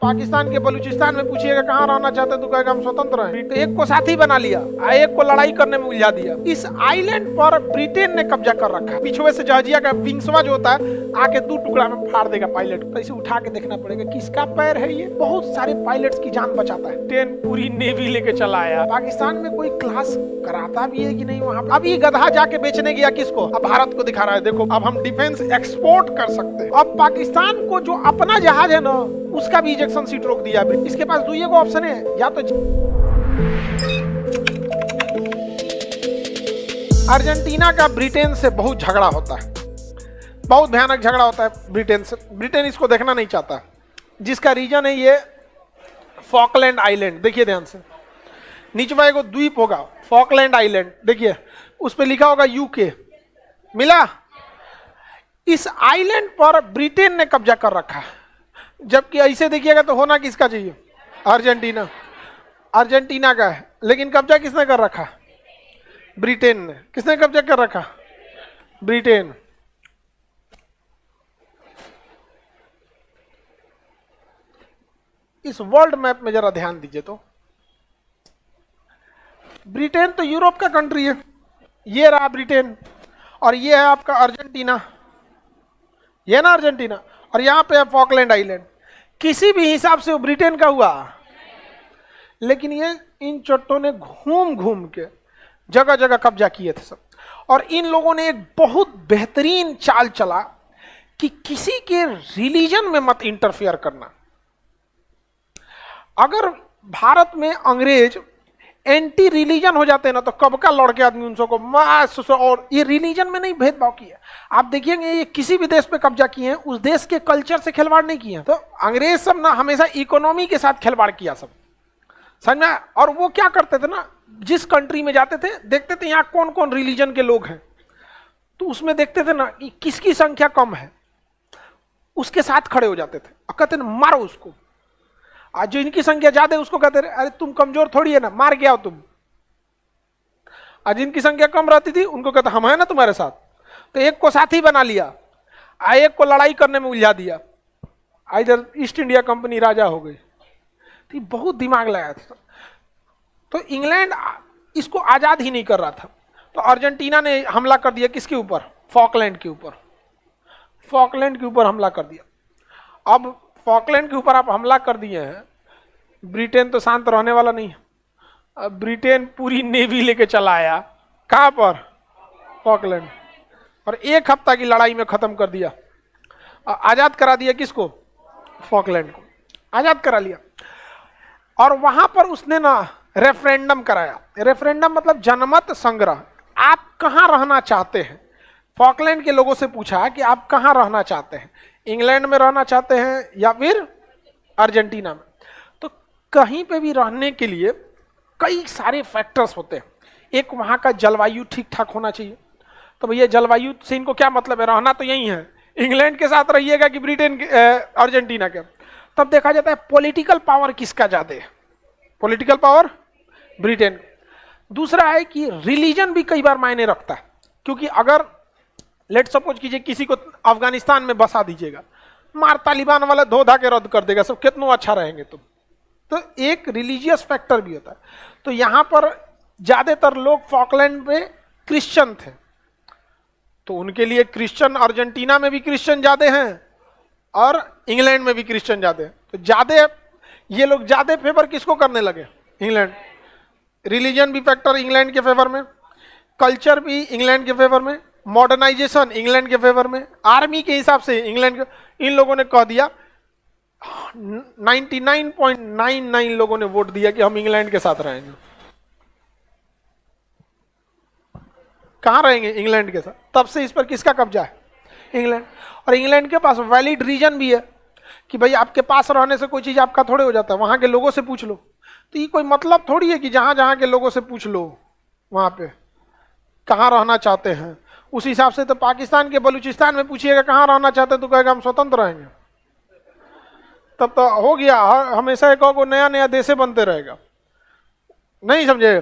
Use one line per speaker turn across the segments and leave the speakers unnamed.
पाकिस्तान के बलूचिस्तान में पूछिएगा कहाँ रहना चाहते तो कहेगा हम स्वतंत्र हैं। तो एक को साथी बना लिया, एक को लड़ाई करने में उलझा दिया। इस आइलैंड पर ब्रिटेन ने कब्जा कर रखा है। पिछुए से जहाजिया का विंग्सवा जो होता है आके 2 टुकड़ा में फाड़ देगा पायलट को। तो इसे उठा के देखना पड़ेगा किसका पैर है ये। बहुत सारे पायलट्स की जान बचाता है। ट्रेन पूरी नेवी लेके चला आया। पाकिस्तान में कोई क्लास कराता भी है कि नहीं वहाँ। अब ये गधा जाके बेचने गया किसको? अब भारत को दिखा रहा है, देखो अब हम डिफेंस एक्सपोर्ट कर सकते हैं। अब पाकिस्तान को जो अपना जहाज है ना उसका भी इजेक्शन सीट रोक दिया। इसके पास दुई को ऑप्शन है, या तो अर्जेंटीना का ब्रिटेन से बहुत झगड़ा होता है, बहुत भयानक झगड़ा होता है ब्रिटेन से। ब्रिटेन इसको देखना नहीं चाहता, जिसका रीजन है ये फॉकलैंड आइलैंड। देखिए ध्यान से, नीचे एक द्वीप होगा फॉकलैंड आइलैंड, देखिए उस पर लिखा होगा यूके। मिला? इस आइलैंड पर ब्रिटेन ने कब्जा कर रखा है, जबकि ऐसे देखिएगा तो होना किसका चाहिए? अर्जेंटीना। अर्जेंटीना का है, लेकिन कब्जा किसने कर रखा? ब्रिटेन ने। किसने कब्जा कर रखा? ब्रिटेन। इस वर्ल्ड मैप में जरा ध्यान दीजिए तो ब्रिटेन तो यूरोप का कंट्री है, ये रहा ब्रिटेन, और ये है आपका अर्जेंटीना, ये ना अर्जेंटीना, और यहां पे है फॉकलैंड आइलैंड। किसी भी हिसाब से वो ब्रिटेन का हुआ, लेकिन ये इन चट्टों ने घूम घूम के जगह जगह कब्जा किए थे सब। और इन लोगों ने एक बहुत बेहतरीन चाल चला कि किसी के रिलीजन में मत इंटरफेयर करना। अगर भारत में अंग्रेज एंटी रिलीजन हो जाते हैं ना तो कब का लड़के आदमी उन सबको मास, और ये रिलीजन में नहीं भेदभाव किया। आप देखिएंगे ये किसी भी देश पे कब्जा किए हैं, उस देश के कल्चर से खिलवाड़ नहीं किए हैं। तो अंग्रेज सब ना हमेशा इकोनॉमी के साथ खिलवाड़ किया सब, समझ में? और वो क्या करते थे ना, जिस कंट्री में जाते थे देखते थे यहाँ कौन कौन रिलीजन के लोग हैं, तो उसमें देखते थे ना कि किसकी संख्या कम है, उसके साथ खड़े हो जाते थे और कहते ना मारो उसको। आज जो इनकी संख्या ज्यादा है उसको कहते रहे अरे तुम कमजोर थोड़ी है ना, मार के आओ तुम। आज इनकी संख्या कम रहती थी उनको कहते हम है ना तुम्हारे साथ। तो एक को साथी बना लिया, एक को लड़ाई करने में उलझा दिया, इधर ईस्ट इंडिया कंपनी राजा हो गई। तो बहुत दिमाग लगाया था। तो इंग्लैंड इसको आजाद ही नहीं कर रहा था, तो अर्जेंटीना ने हमला कर दिया किसके ऊपर? फॉकलैंड के ऊपर। फॉकलैंड के ऊपर हमला कर दिया। अब फॉकलैंड के ऊपर आप हमला कर दिए हैं, ब्रिटेन तो शांत रहने वाला नहीं है। अब ब्रिटेन पूरी नेवी लेके चला आया, कहां पर? फॉकलैंड, और 1 हफ्ता की लड़ाई में खत्म कर दिया। आजाद करा दिया किसको? फॉकलैंड को आजाद करा लिया। और वहां पर उसने ना रेफरेंडम कराया। रेफरेंडम मतलब जनमत संग्रह। आप कहां रहना चाहते हैं? फॉकलैंड के लोगों से पूछा कि आप कहां रहना चाहते हैं, इंग्लैंड में रहना चाहते हैं या फिर अर्जेंटीना में? तो कहीं पे भी रहने के लिए कई सारे फैक्टर्स होते हैं। एक वहां का जलवायु ठीक ठाक होना चाहिए। तो भैया जलवायु से इनको क्या मतलब है? रहना तो यही है, इंग्लैंड के साथ रहिएगा कि ब्रिटेन के, अर्जेंटीना के। तब देखा जाता है पॉलिटिकल पावर किसका ज्यादा है? Political power Britain. दूसरा है कि रिलीजन भी कई बार मायने रखता है, क्योंकि अगर लेट सपोज कीजिए किसी को अफगानिस्तान में बसा दीजिएगा, मार तालिबान वाला धो धा के रद्द कर देगा सब, कितना अच्छा रहेंगे तुम। तो एक रिलीजियस फैक्टर भी होता है। तो यहां पर ज्यादातर लोग फॉकलैंड पे क्रिश्चियन थे, तो उनके लिए क्रिश्चियन, अर्जेंटीना में भी क्रिश्चियन ज्यादा हैं और इंग्लैंड में भी क्रिश्चियन ज्यादा हैं। तो ज्यादा ये लोग ज्यादा फेवर किसको करने लगे? इंग्लैंड। रिलीजन भी फैक्टर इंग्लैंड के फेवर में, कल्चर भी इंग्लैंड के फेवर में, मॉडर्नाइजेशन इंग्लैंड के फेवर में, आर्मी के हिसाब से इंग्लैंड के। इन लोगों ने कह दिया, 99.99 लोगों ने वोट दिया कि हम इंग्लैंड के साथ रहेंगे। कहां रहेंगे? इंग्लैंड के साथ। तब से इस पर किसका कब्जा है? इंग्लैंड। और इंग्लैंड के पास वैलिड रीजन भी है कि भाई आपके पास रहने से कोई चीज आपका थोड़े हो जाता है, वहां के लोगों से पूछ लो। तो ये कोई मतलब थोड़ी है कि जहां जहां के लोगों से पूछ लो वहां पे कहां रहना चाहते हैं। उस हिसाब से तो पाकिस्तान के बलूचिस्तान में पूछिएगा कहां रहना चाहते हैं तो कहेगा हम स्वतंत्र रहेंगे। तब तो हो गया, हमेशा एक को नया नया देशे बनते रहेगा। नहीं समझे?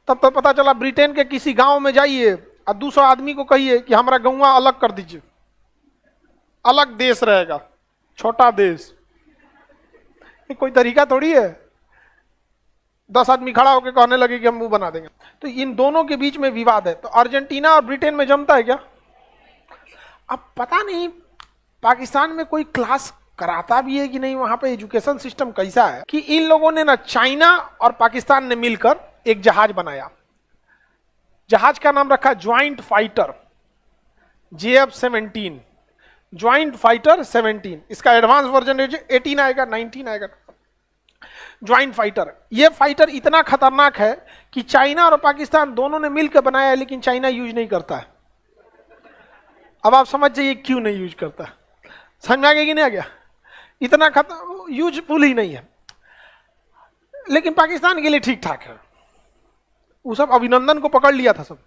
तब तो पता चला ब्रिटेन के किसी गांव में जाइए और 200 आदमी को कहिए कि हमारा गौवा अलग कर दीजिए, अलग देश रहेगा, छोटा देश। कोई तरीका थोड़ी है 10 आदमी खड़ा होकर कहने लगे कि हम मुंह बना देंगे। तो इन दोनों के बीच में विवाद है। तो अर्जेंटीना और ब्रिटेन में जमता है क्या? अब पता नहीं पाकिस्तान में कोई क्लास कराता भी है कि नहीं, वहां पे एजुकेशन सिस्टम कैसा है कि इन लोगों ने ना, चाइना और पाकिस्तान ने मिलकर एक जहाज बनाया। जहाज का नाम रखा joint fighter JF-17, joint fighter 17। इसका एडवांस वर्जन 18 आएगा, 19 आएगा। ज्वाइंट फाइटर, ये फाइटर इतना खतरनाक है कि चाइना और पाकिस्तान दोनों ने मिलकर बनाया है, लेकिन चाइना यूज नहीं करता है। अब आप समझ जाइए क्यों नहीं यूज करता। समझ में आ गया कि नहीं आ गया? इतना यूजफुल ही नहीं है, लेकिन पाकिस्तान के लिए ठीक ठाक है। वो सब अभिनंदन को पकड़ लिया था, सब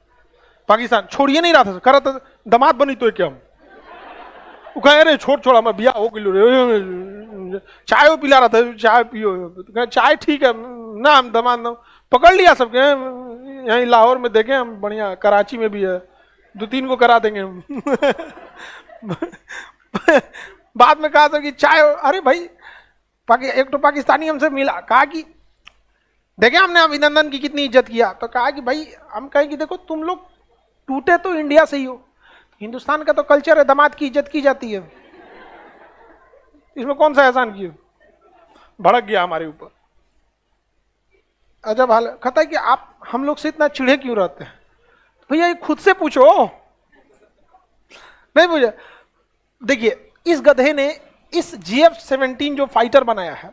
पाकिस्तान छोड़िए नहीं रहा था, कर रहा था दामाद बनी तो क्या हम, वो कह रहे छोड़ मैं बिया हो किलो चाय वो पिला रहा था, चाय पियो, चाय ठीक है ना, हम दामाद ना पकड़ लिया सबके। यहीं लाहौर में देखे हम, बढ़िया कराची में भी है, 2-3 को करा देंगे हम। बाद में कहा था कि चाय, अरे भाई एक तो पाकिस्तानी हमसे मिला, कहा कि देखे हमने अभिनंदन की कितनी इज्जत किया, तो कहा कि भाई हम कहें कि देखो तुम लोग टूटे तो इंडिया से ही हो, हिंदुस्तान का तो कल्चर है दामाद की इज्जत की जाती है, इसमें कौन सा एहसान किया। भड़क गया हमारे ऊपर। अजब हाल है। कहता है कि आप हम लोग से इतना चिढ़े क्यों रहते हैं? भैया ये खुद से पूछो, नहीं पूछे। देखिए इस गधे ने इस JF-17 जो फाइटर बनाया है,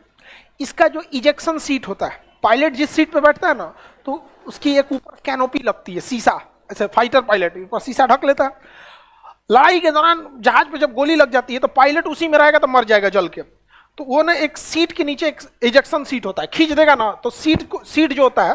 इसका जो इजेक्शन सीट होता है, पायलट जिस सीट पे बैठता है ना, तो उसकी एक ऊपर कैनोपी लगती है, शीशा, ऐसे फाइटर पायलट ऊपर शीशा ढक लेता है। लड़ाई के दौरान जहाज पे जब गोली लग जाती है तो पायलट उसी में रहेगा तो मर जाएगा जल के। तो वो ना एक सीट के नीचे एक इजेक्शन सीट होता है, खींच देगा ना तो सीट जो होता है,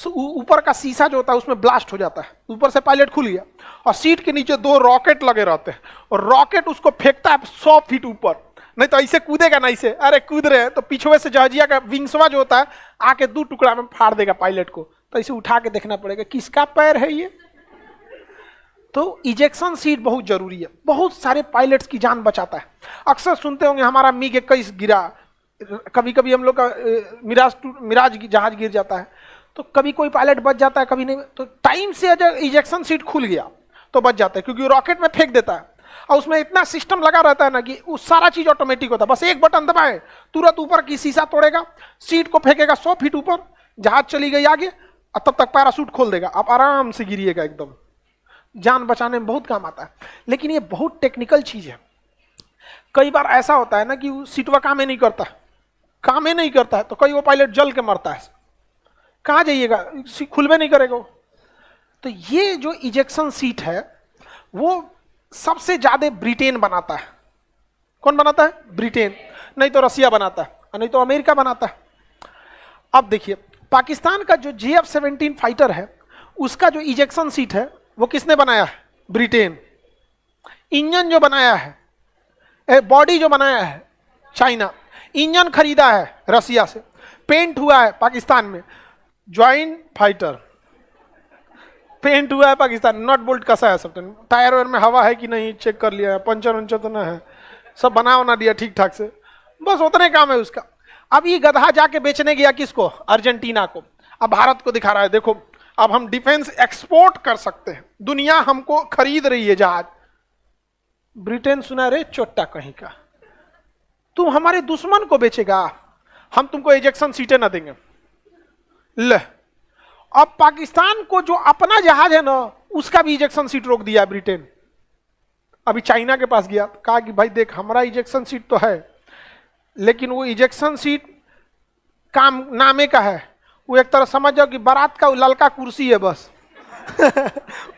ऊपर का शीशा जो होता है उसमें ब्लास्ट हो जाता है, ऊपर से पायलट खुल गया, और सीट के नीचे 2 रॉकेट लगे रहते हैं, और रॉकेट उसको फेंकता है 100 फीट ऊपर। नहीं तो ऐसे कूदेगा ना, ऐसे अरे कूद रहे हैं तो पिछुए से जहाजिया का विंग्सवा जो होता है आके 2 टुकड़ा में फाड़ देगा पायलट को। तो इसे उठा के देखना पड़ेगा किसका पैर है ये। तो इजेक्शन सीट बहुत जरूरी है, बहुत सारे पायलट्स की जान बचाता है। अक्सर सुनते होंगे हमारा MiG-21 गिरा, कभी कभी हम लोग का मिराज जहाज गिर जाता है, तो कभी कोई पायलट बच जाता है, कभी नहीं। तो टाइम से अगर इजेक्शन सीट खुल गया तो बच जाता है, क्योंकि रॉकेट में फेंक देता है और उसमें इतना सिस्टम लगा रहता है ना कि वो सारा चीज ऑटोमेटिक होता है। बस एक बटन दबाए तुरंत ऊपर की शीशा तोड़ेगा, सीट को फेंकेगा 100 फीट ऊपर, जहाज चली गई आगे, और तब तक पैराशूट खोल देगा, आप आराम से गिरिएगा एकदम। जान बचाने में बहुत काम आता है, लेकिन ये बहुत टेक्निकल चीज है। कई बार ऐसा होता है ना कि सीटवा काम ही नहीं करता है, तो कई वो पायलट जल के मरता है। कहाँ जाइएगा, खुलबे नहीं करेगा। तो ये जो इजेक्शन सीट है वो सबसे ज्यादा ब्रिटेन बनाता है। कौन बनाता है? ब्रिटेन, नहीं तो रसिया बनाता है, नहीं तो अमेरिका बनाता है। अब देखिए पाकिस्तान का जो JF-17 फाइटर है, उसका जो इजेक्शन सीट है वो किसने बनाया है? ब्रिटेन। इंजन जो बनाया है, बॉडी जो बनाया है चाइना, इंजन खरीदा है रसिया से, पेंट हुआ है पाकिस्तान में। ज्वाइंट फाइटर पेंट हुआ है पाकिस्तान, नट बोल्ट कसा है, सब टायर वायर में हवा है कि नहीं चेक कर लिया है, पंचर वंचर तो ना है, सब बना दिया ठीक ठाक से, बस उतने काम है उसका। अब ये गधा जाके बेचने गया किसको? अर्जेंटीना को। अब भारत को दिखा रहा है देखो अब हम डिफेंस एक्सपोर्ट कर सकते हैं, दुनिया हमको खरीद रही है जहाज। ब्रिटेन सुना रे चोट्टा कहीं का, तू हमारे दुश्मन को बेचेगा, हम तुमको इजेक्शन सीटें ना देंगे। ले अब पाकिस्तान को जो अपना जहाज है ना उसका भी इजेक्शन सीट रोक दिया है ब्रिटेन। अभी चाइना के पास गया, कहा कि भाई देख हमारा इजेक्शन सीट तो है, लेकिन वो इजेक्शन सीट काम नामे का है, वो एक तरह समझ जाओ कि बारात का ललका कुर्सी है बस।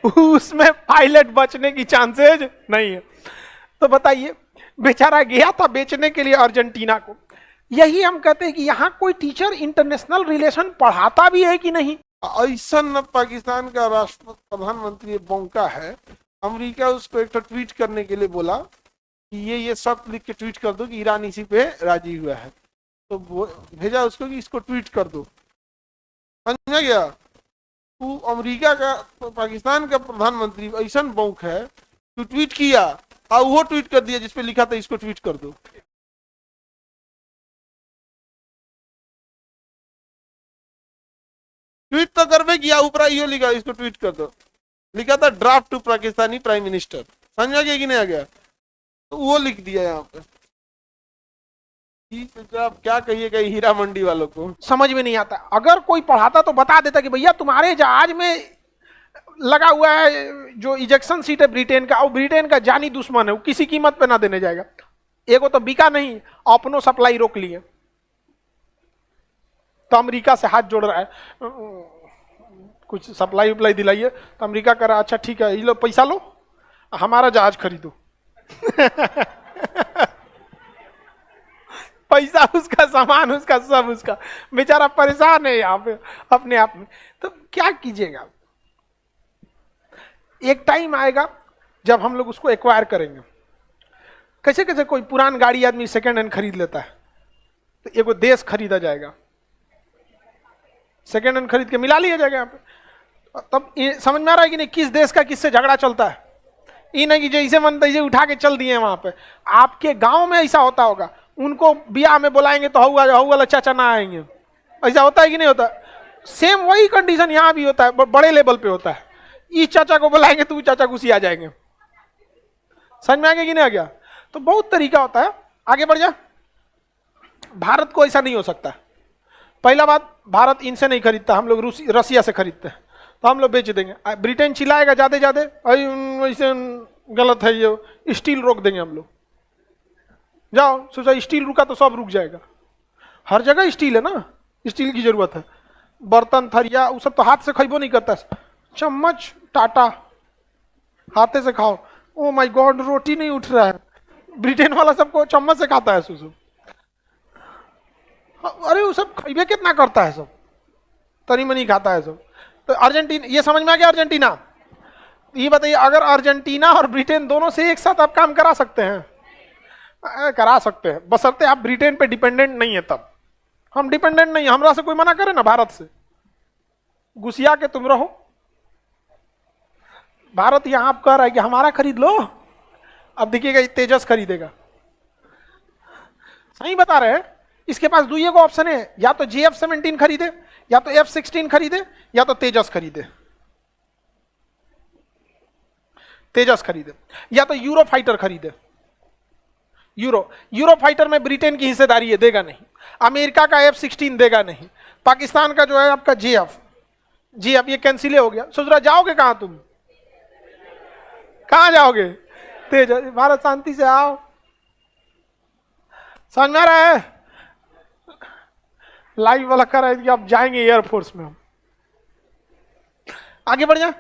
उसमें पायलट बचने की चांसेज नहीं है। तो बताइए बेचारा गया था बेचने के लिए अर्जेंटीना को। यही हम कहते हैं कि यहाँ कोई टीचर इंटरनेशनल रिलेशन पढ़ाता भी है कि नहीं। ऐसा न पाकिस्तान का राष्ट्रपति प्रधानमंत्री बौंका है, अमेरिका उसको एक ट्वीट करने के लिए बोला कि ये शर्त लिख के ट्वीट कर दो कि ईरान इसी पे राजी हुआ है, तो भेजा उसको कि इसको ट्वीट कर दो। समझ गया? तू अमेरिका का पाकिस्तान का प्रधानमंत्री ऐसा बौंक है, तू ट्वीट किया और वो ट्वीट कर दिया जिसपे लिखा था इसको ट्वीट कर दो।
ट्वीट तो कर किया, ऊपर यो लिखा, इसको ट्वीट कर दो, लिखा था draft to Pakistani prime minister, समझ में आ गया कि नहीं आ गया, तो वो लिख दिया यहाँ पे। आप क्या कहिएगा हीरा मंडी वालों को,
समझ में नहीं आता। अगर कोई पढ़ाता तो बता देता कि भैया तुम्हारे जहाज में लगा हुआ है जो इजेक्शन सीट है ब्रिटेन का, और ब्रिटेन का जानी दुश्मन है, वो किसी कीमत पे ना देने जाएगा। एगो तो बिका नहीं, अपनो सप्लाई रोक लिए, तो अमेरिका से हाथ जोड़ रहा है, कुछ सप्लाई उप्लाई दिलाइए, तो अमेरिका कह रहा अच्छा ठीक है, ये लो पैसा लो, हमारा जहाज खरीदो। पैसा उसका, सामान उसका, सब उसका, बेचारा परेशान है यहाँ पे अपने आप में। तो क्या कीजिएगा, एक टाइम आएगा जब हम लोग उसको एक्वायर करेंगे। कैसे कैसे कोई पुरान गाड़ी आदमी सेकेंड हैंड खरीद लेता है, तो एगो देश खरीदा जाएगा, सेकेंड हैंड खरीद के मिला लिया जाएगा यहाँ पे। तब समझ में आ रहा है कि नहीं किस देश का किससे झगड़ा चलता है। ये नहीं कि जैसे मन तैसे उठा के चल दिए वहां पे। आपके गांव में ऐसा होता होगा, उनको ब्याह में बुलाएंगे तो हऊ वाला चाचा ना आएंगे, ऐसा होता है कि नहीं होता? सेम वही कंडीशन यहाँ भी होता है, बड़े लेवल पे होता है। इस चाचा को बुलाएंगे तो चाचा घुसी आ जाएंगे। समझ में आ गया कि नहीं आ गया? तो बहुत तरीका होता है। आगे बढ़ जा। भारत को ऐसा नहीं हो सकता। पहला बात, भारत इनसे नहीं खरीदता, हम लोग रसिया से खरीदते हैं, तो हम लोग बेच देंगे। ब्रिटेन चिल्लाएगा ज्यादा ज्यादा, वैसे गलत है ये, स्टील रोक देंगे हम लोग। जाओ सोचा स्टील रुका तो सब रुक जाएगा। हर जगह स्टील है ना, स्टील की जरूरत है। बर्तन थरिया वो सब तो हाथ से खइबो नहीं करता, चम्मच टाटा हाथे से खाओ। ओ माय गॉड, रोटी नहीं उठ रहा है। ब्रिटेन वाला सबको चम्मच से खाता है सुसु। अरे वो सब खइबे कितना करता है, सब तनी मनी खाता है सब। तो अर्जेंटीना, ये समझ में आ गया? अर्जेंटीना, ये बताइए, अगर अर्जेंटीना और ब्रिटेन दोनों से एक साथ आप काम करा सकते हैं? करा सकते हैं, बशर्ते आप ब्रिटेन पे डिपेंडेंट नहीं है। तब हम डिपेंडेंट नहीं है, हमरा से कोई मना करे ना भारत से, घुसिया के तुम रहो। भारत यहां आप कह रहा है कि हमारा खरीद लो, अब देखिएगा तेजस खरीदेगा। सही बता रहे हैं। इसके पास दो ही को ऑप्शन है, या तो JF-17 खरीदे, या तो F-16 खरीदे, या तो तेजस खरीदे। तेजस खरीदे या तो यूरो फाइटर खरीदे। यूरो फाइटर में ब्रिटेन की हिस्सेदारी है, देगा नहीं। अमेरिका का F-16 देगा नहीं। पाकिस्तान का जो है आपका JF ये कैंसिल हो गया। सोच रहा जाओगे कहां तुम? कहां जाओगे? तेजस। भारत शांति से आओ। समझ में आ रहा है? लाइव वाला कर रहा है कि आप जाएंगे एयरफोर्स में। हम आगे बढ़ जाए।